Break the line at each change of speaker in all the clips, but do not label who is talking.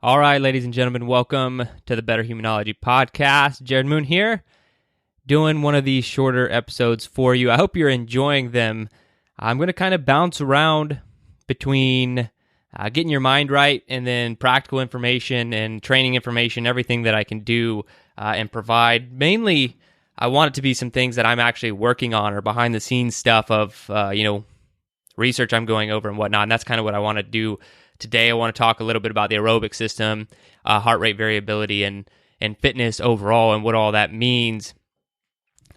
All right, ladies and gentlemen, welcome to the Better Humanology podcast. Jared Moon here, doing one of these shorter episodes for you. I hope you're enjoying them. I'm going to kind of bounce around between getting your mind right and then practical information and training information, everything that I can do and provide. Mainly, I want it to be some things that I'm actually working on or behind the scenes stuff of, research I'm going over and whatnot. And that's kind of what I want to do today. I want to talk a little bit about the aerobic system, heart rate variability, and fitness overall and what all that means.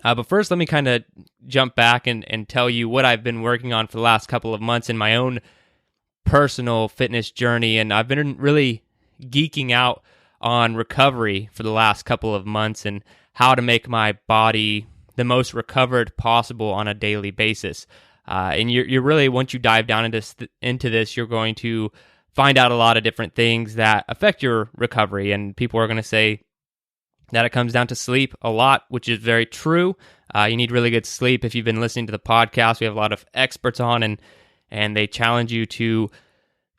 But first, let me kind of jump back and tell you what I've been working on for the last couple of months in my own personal fitness journey. And I've been really geeking out on recovery for the last couple of months and how to make my body the most recovered possible on a daily basis. And you're really, once you dive down into this, you're going to find out a lot of different things that affect your recovery. And people are going to say that it comes down to sleep a lot, which is very true. You need really good sleep. If you've been listening to the podcast, we have a lot of experts on, and they challenge you to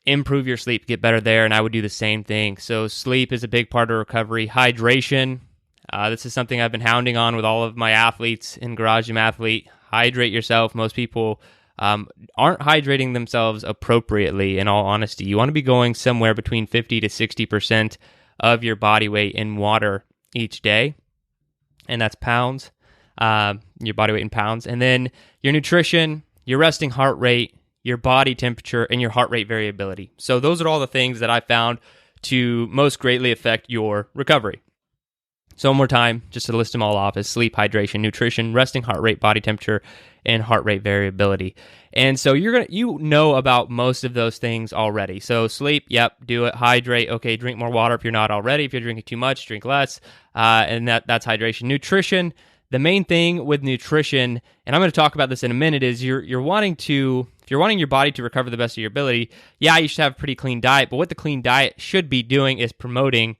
improve your sleep, get better there, and I would do the same thing. So sleep is a big part of recovery. Hydration, this is something I've been hounding on with all of my athletes in Garage Gym Athlete. Hydrate yourself. Most people aren't hydrating themselves appropriately, in all honesty. You want to be going somewhere between 50 to 60% of your body weight in water each day, and that's pounds, your body weight in pounds. And then your nutrition, your resting heart rate, your body temperature, and your heart rate variability. So those are all the things that I found to most greatly affect your recovery. So one more time, just to list them all off, is sleep, hydration, nutrition, resting heart rate, body temperature, and heart rate variability. And so you know about most of those things already. So sleep, yep, do it. Hydrate, okay, drink more water if you're not already. If you're drinking too much, drink less. And that's hydration. Nutrition, the main thing with nutrition, and I'm going to talk about this in a minute, is you're wanting your body to recover the best of your ability, yeah, you should have a pretty clean diet. But what the clean diet should be doing is promoting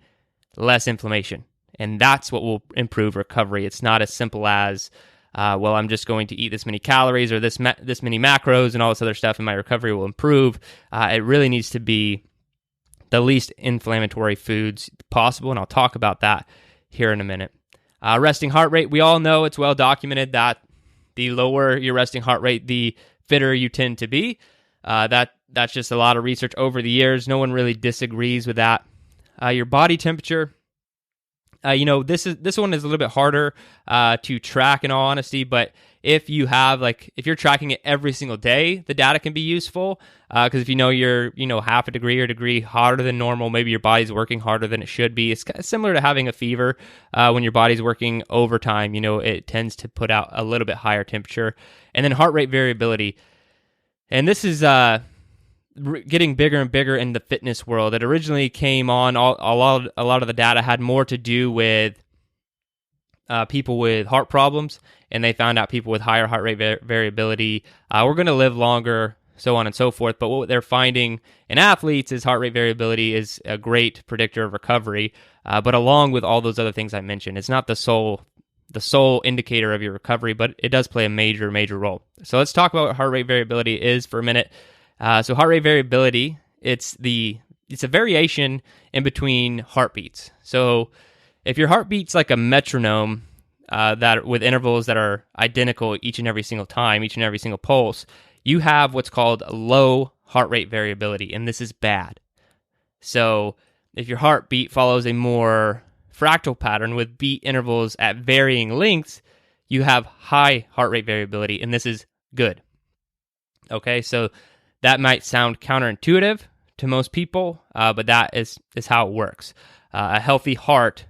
less inflammation. And that's what will improve recovery. It's not as simple as, I'm just going to eat this many calories or this many macros and all this other stuff, and my recovery will improve. It really needs to be the least inflammatory foods possible, and I'll talk about that here in a minute. Resting heart rate, we all know it's well documented that the lower your resting heart rate, the fitter you tend to be. That's just a lot of research over the years. No one really disagrees with that. Your body temperature. This one is a little bit harder to track, in all honesty, but if you're tracking it every single day, the data can be useful, because if you know you're, half a degree or a degree hotter than normal, maybe your body's working harder than it should be. It's kind of similar to having a fever. When your body's working overtime, it tends to put out a little bit higher temperature. And then heart rate variability. And this is getting bigger and bigger in the fitness world. It originally came on, a lot of the data had more to do with people with heart problems, and they found out people with higher heart rate variability were going to live longer, so on and so forth. But what they're finding in athletes is heart rate variability is a great predictor of recovery, but along with all those other things I mentioned, it's not the sole indicator of your recovery, but it does play a major, major role. So let's talk about what heart rate variability is for a minute. So heart rate variability, it's a variation in between heartbeats. So if your heart beats like a metronome, that with intervals that are identical each and every single time, each and every single pulse, you have what's called low heart rate variability, and this is bad. So if your heartbeat follows a more fractal pattern with beat intervals at varying lengths, you have high heart rate variability, and this is good. Okay, so that might sound counterintuitive to most people, but that is how it works. A healthy heart,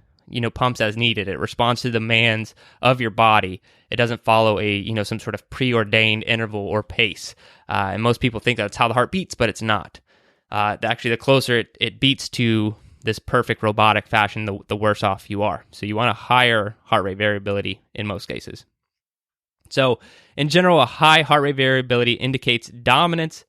pumps as needed. It responds to the demands of your body. It doesn't follow some sort of preordained interval or pace. And most people think that's how the heart beats, but it's not. Actually, the closer it beats to this perfect robotic fashion, the worse off you are. So you want a higher heart rate variability in most cases. So in general, a high heart rate variability indicates dominance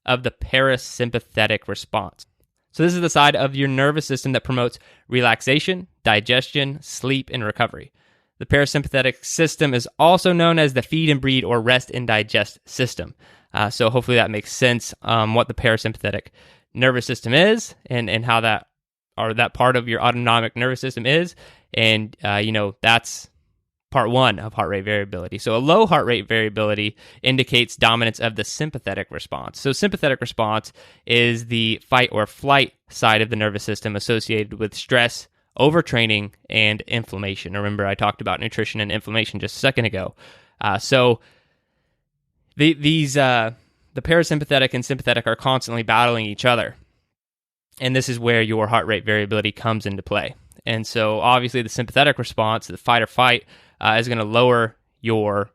of the parasympathetic response. So this is the side of your nervous system that promotes relaxation, digestion, sleep, and recovery. The parasympathetic system is also known as the feed and breathe or rest and digest system. So hopefully that makes sense what the parasympathetic nervous system is and how that or that part of your autonomic nervous system is. And, that's part one of heart rate variability. So a low heart rate variability indicates dominance of the sympathetic response. So sympathetic response is the fight or flight side of the nervous system associated with stress, overtraining, and inflammation. Remember, I talked about nutrition and inflammation just a second ago. So the parasympathetic and sympathetic are constantly battling each other. And this is where your heart rate variability comes into play. And so obviously the sympathetic response, the fight or fight, is going to lower your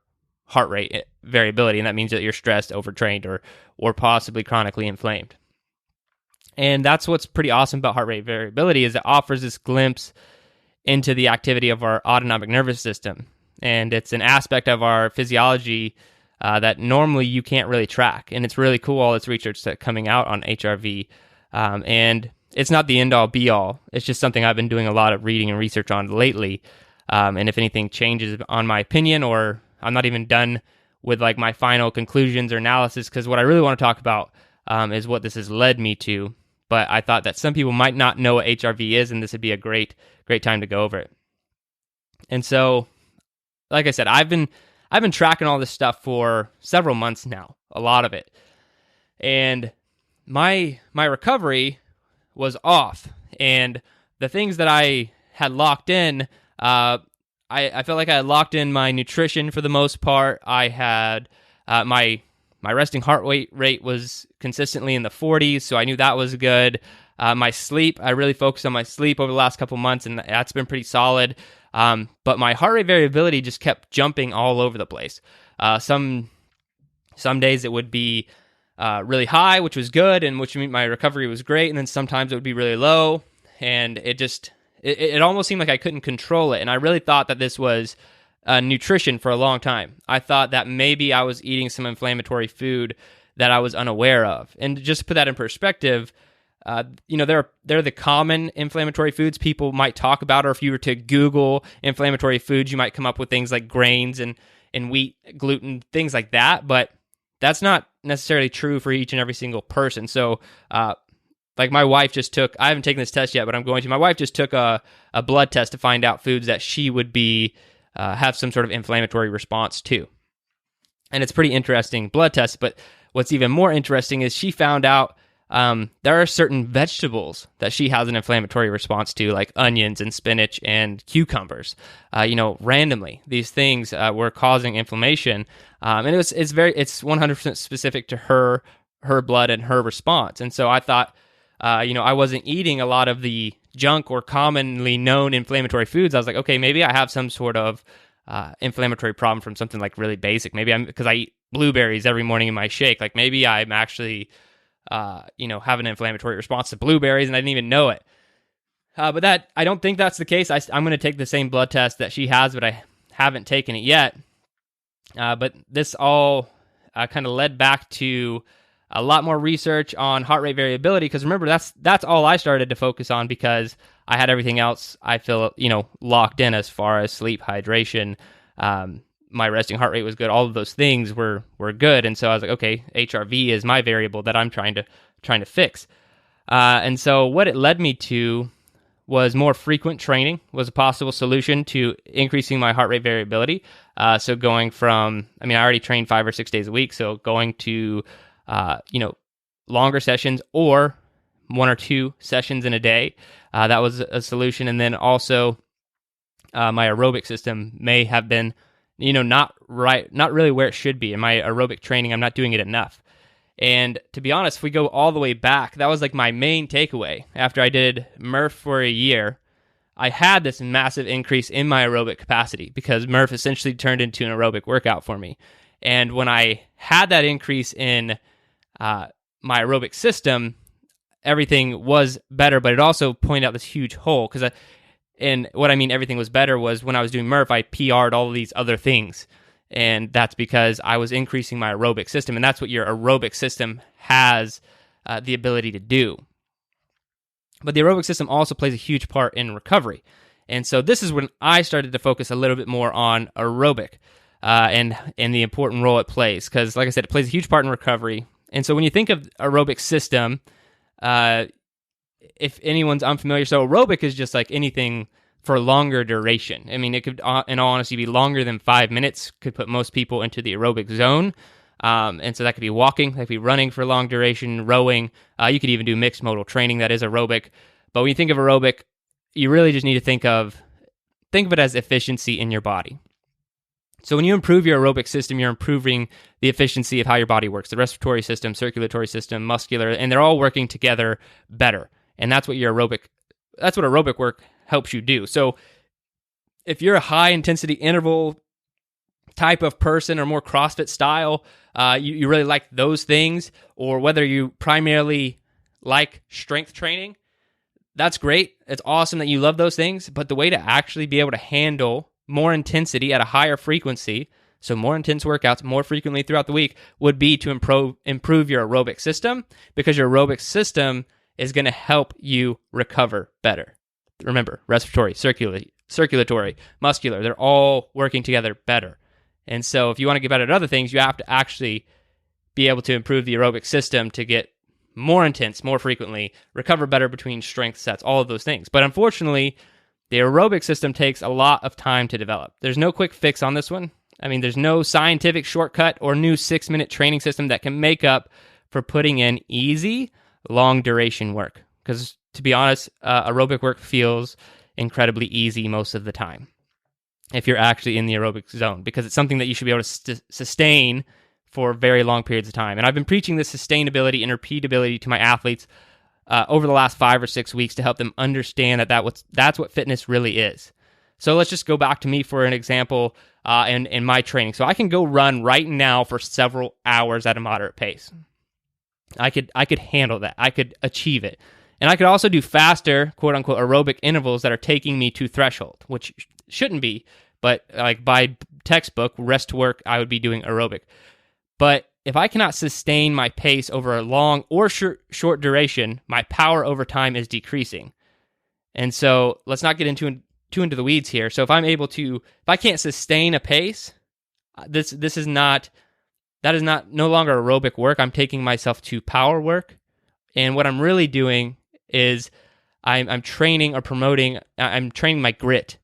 heart rate variability, and that means that you're stressed, overtrained, or possibly chronically inflamed. And that's what's pretty awesome about heart rate variability, is it offers this glimpse into the activity of our autonomic nervous system. And it's an aspect of our physiology that normally you can't really track. And it's really cool, all this research that's coming out on HRV. And it's not the end-all, be-all. It's just something I've been doing a lot of reading and research on lately. And if anything changes on my opinion, or I'm not even done with like my final conclusions or analysis, because what I really want to talk about is what this has led me to. But I thought that some people might not know what HRV is, and this would be a great time to go over it. And so, like I said, I've been tracking all this stuff for several months now, a lot of it. And my recovery was off, and the things that I had locked in, I felt like I had locked in my nutrition for the most part. I had my resting heart rate was consistently in the 40s, so I knew that was good. My sleep, I really focused on my sleep over the last couple months, and that's been pretty solid. But my heart rate variability just kept jumping all over the place. Some days it would be really high, which was good, and which meant my recovery was great, and then sometimes it would be really low, and it almost seemed like I couldn't control it. And I really thought that this was nutrition for a long time. I thought that maybe I was eating some inflammatory food that I was unaware of. And just to put that in perspective, they're the common inflammatory foods people might talk about, or if you were to Google inflammatory foods, you might come up with things like grains and wheat, gluten, things like that. But that's not necessarily true for each and every single person. So, like my wife just took, I haven't taken this test yet, but I'm going to. My wife just took a blood test to find out foods that she would be have some sort of inflammatory response to. And it's pretty interesting blood test, but what's even more interesting is she found out there are certain vegetables that she has an inflammatory response to, like onions and spinach and cucumbers. Randomly, these things were causing inflammation, and it's 100% specific to her blood and her response. And so I thought, I wasn't eating a lot of the junk or commonly known inflammatory foods. I was like, okay, maybe I have some sort of inflammatory problem from something like really basic. Maybe because I eat blueberries every morning in my shake. Like maybe I'm actually, have an inflammatory response to blueberries and I didn't even know it. But I don't think that's the case. I'm going to take the same blood test that she has, but I haven't taken it yet. But this all kind of led back to a lot more research on heart rate variability, because remember, that's all I started to focus on, because I had everything else I feel locked in as far as sleep, hydration, my resting heart rate was good. All of those things were good, and so I was like, okay, HRV is my variable that I'm trying to fix. And so what it led me to was more frequent training was a possible solution to increasing my heart rate variability. So going from, I already trained 5 or 6 days a week, so going to longer sessions or 1 or 2 sessions in a day. That was a solution. And then also my aerobic system may have been, not really where it should be. In my aerobic training, I'm not doing it enough. And to be honest, if we go all the way back, that was like my main takeaway. After I did Murph for a year, I had this massive increase in my aerobic capacity, because Murph essentially turned into an aerobic workout for me. And when I had that increase in my aerobic system, everything was better, but it also pointed out this huge hole. And what I mean everything was better was when I was doing Murph, I PR'd all of these other things. And that's because I was increasing my aerobic system. And that's what your aerobic system has the ability to do. But the aerobic system also plays a huge part in recovery. And so this is when I started to focus a little bit more on aerobic and the important role it plays. Because like I said, it plays a huge part in recovery. And so when you think of aerobic system, if anyone's unfamiliar, so aerobic is just like anything for longer duration. I mean, it could, in all honesty, be longer than 5 minutes, could put most people into the aerobic zone. And so that could be walking, that could be running for long duration, rowing. You could even do mixed modal training that is aerobic. But when you think of aerobic, you really just need to think of it as efficiency in your body. So when you improve your aerobic system, you're improving the efficiency of how your body works, the respiratory system, circulatory system, muscular, and they're all working together better. And that's what aerobic work helps you do. So if you're a high intensity interval type of person or more CrossFit style, you really like those things, or whether you primarily like strength training, that's great. It's awesome that you love those things, but the way to actually be able to handle more intensity at a higher frequency, so more intense workouts more frequently throughout the week, would be to improve your aerobic system, because your aerobic system is going to help you recover better. Remember, respiratory, circulatory, muscular, they're all working together better. And so if you want to get better at other things, you have to actually be able to improve the aerobic system to get more intense, more frequently, recover better between strength sets, all of those things. But unfortunately, the aerobic system takes a lot of time to develop. There's no quick fix on this one. I mean, there's no scientific shortcut or new 6-minute training system that can make up for putting in easy, long duration work. Because to be honest, aerobic work feels incredibly easy most of the time if you're actually in the aerobic zone, because it's something that you should be able to sustain for very long periods of time. And I've been preaching this sustainability and repeatability to my athletes over the last 5 or 6 weeks to help them understand that's what fitness really is. So let's just go back to me for an example in my training. So I can go run right now for several hours at a moderate pace. I could handle that. I could achieve it. And I could also do faster, quote unquote, aerobic intervals that are taking me to threshold, which shouldn't be, but like by textbook, rest to work, I would be doing aerobic. But if I cannot sustain my pace over a long or short duration, my power over time is decreasing. And so let's not get too into the weeds here. So if I can't sustain a pace, that is no longer aerobic work. I'm taking myself to power work. And what I'm really doing is I'm training my grit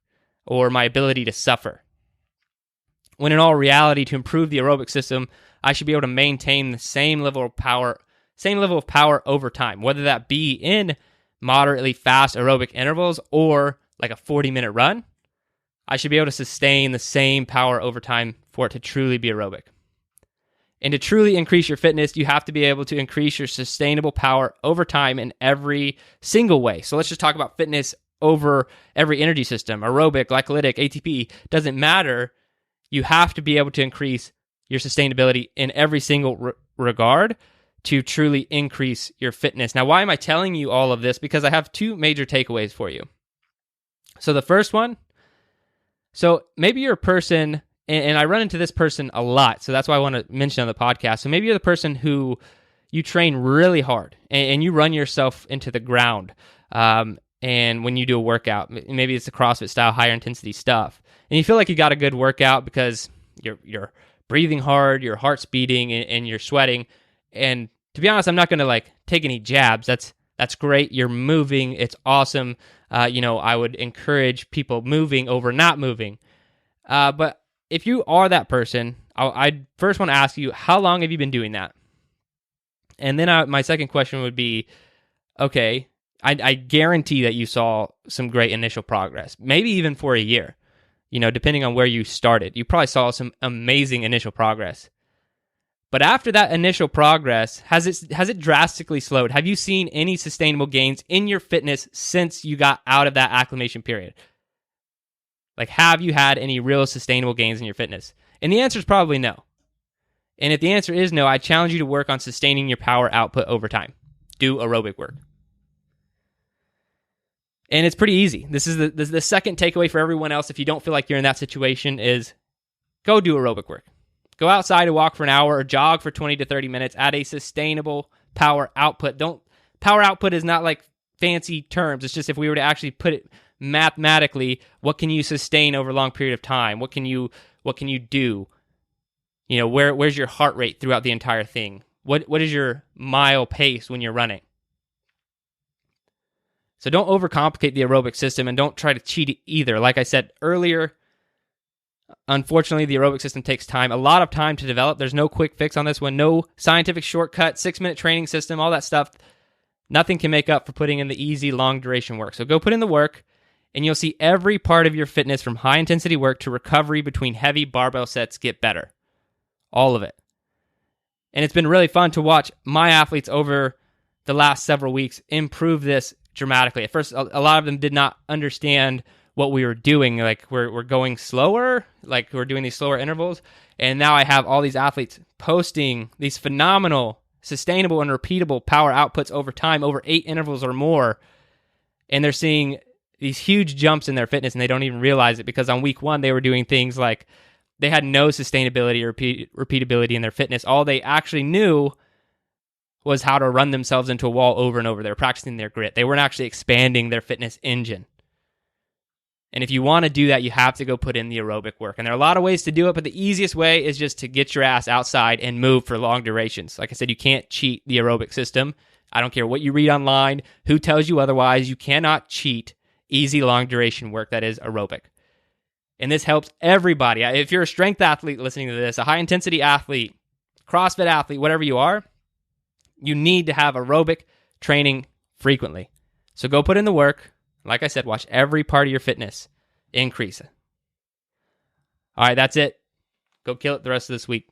or my ability to suffer. When in all reality, to improve the aerobic system, I should be able to maintain the same level of power over time, whether that be in moderately fast aerobic intervals or like a 40-minute run. I should be able to sustain the same power over time for it to truly be aerobic. And to truly increase your fitness, you have to be able to increase your sustainable power over time in every single way. So let's just talk about fitness over every energy system, aerobic, glycolytic, ATP, doesn't matter. You have to be able to increase your sustainability in every single regard to truly increase your fitness. Now, why am I telling you all of this? Because I have 2 major takeaways for you. So the first one, so maybe you're a person, and I run into this person a lot, so that's why I want to mention on the podcast. So maybe you're the person who you train really hard, and you run yourself into the ground. And when you do a workout, maybe it's a CrossFit style, higher intensity stuff, and you feel like you got a good workout because you're breathing hard, your heart's beating, and you're sweating. And to be honest, I'm not going to take any jabs. That's great. You're moving. It's awesome. I would encourage people moving over not moving. But if you are that person, I first want to ask you, how long have you been doing that? And then my second question would be, okay, I guarantee that you saw some great initial progress, maybe even for a year. Depending on where you started, you probably saw some amazing initial progress. But after that initial progress, has it drastically slowed? Have you seen any sustainable gains in your fitness since you got out of that acclimation period? Have you had any real sustainable gains in your fitness? And the answer is probably no. And if the answer is no, I challenge you to work on sustaining your power output over time. Do aerobic work. And it's pretty easy. This is the second takeaway for everyone else if you don't feel like you're in that situation is go do aerobic work. Go outside and walk for an hour or jog for 20 to 30 minutes at a sustainable power output. Power output is not like fancy terms. It's just if we were to actually put it mathematically, what can you sustain over a long period of time? What can you do? Where's your heart rate throughout the entire thing? What is your mile pace when you're running? So don't overcomplicate the aerobic system and don't try to cheat either. Like I said earlier, unfortunately, the aerobic system takes time, a lot of time to develop. There's no quick fix on this one, no scientific shortcut, 6-minute training system, all that stuff. Nothing can make up for putting in the easy, long duration work. So go put in the work, and you'll see every part of your fitness from high intensity work to recovery between heavy barbell sets get better. All of it. And it's been really fun to watch my athletes over the last several weeks improve this dramatically. At first, a lot of them did not understand what we were doing. Like we're going slower, like we're doing these slower intervals. And now I have all these athletes posting these phenomenal, sustainable, and repeatable power outputs over time, over 8 intervals or more. And they're seeing these huge jumps in their fitness, and they don't even realize it because on week 1, they were doing things like they had no sustainability or repeatability in their fitness. All they actually knew was how to run themselves into a wall over and over. They were practicing their grit. They weren't actually expanding their fitness engine. And if you want to do that, you have to go put in the aerobic work. And there are a lot of ways to do it, but the easiest way is just to get your ass outside and move for long durations. Like I said, you can't cheat the aerobic system. I don't care what you read online, who tells you otherwise. You cannot cheat easy, long duration work that is aerobic. And this helps everybody. If you're a strength athlete listening to this, a high-intensity athlete, CrossFit athlete, whatever you are, you need to have aerobic training frequently. So go put in the work. Like I said, watch every part of your fitness increase. All right, that's it. Go kill it the rest of this week.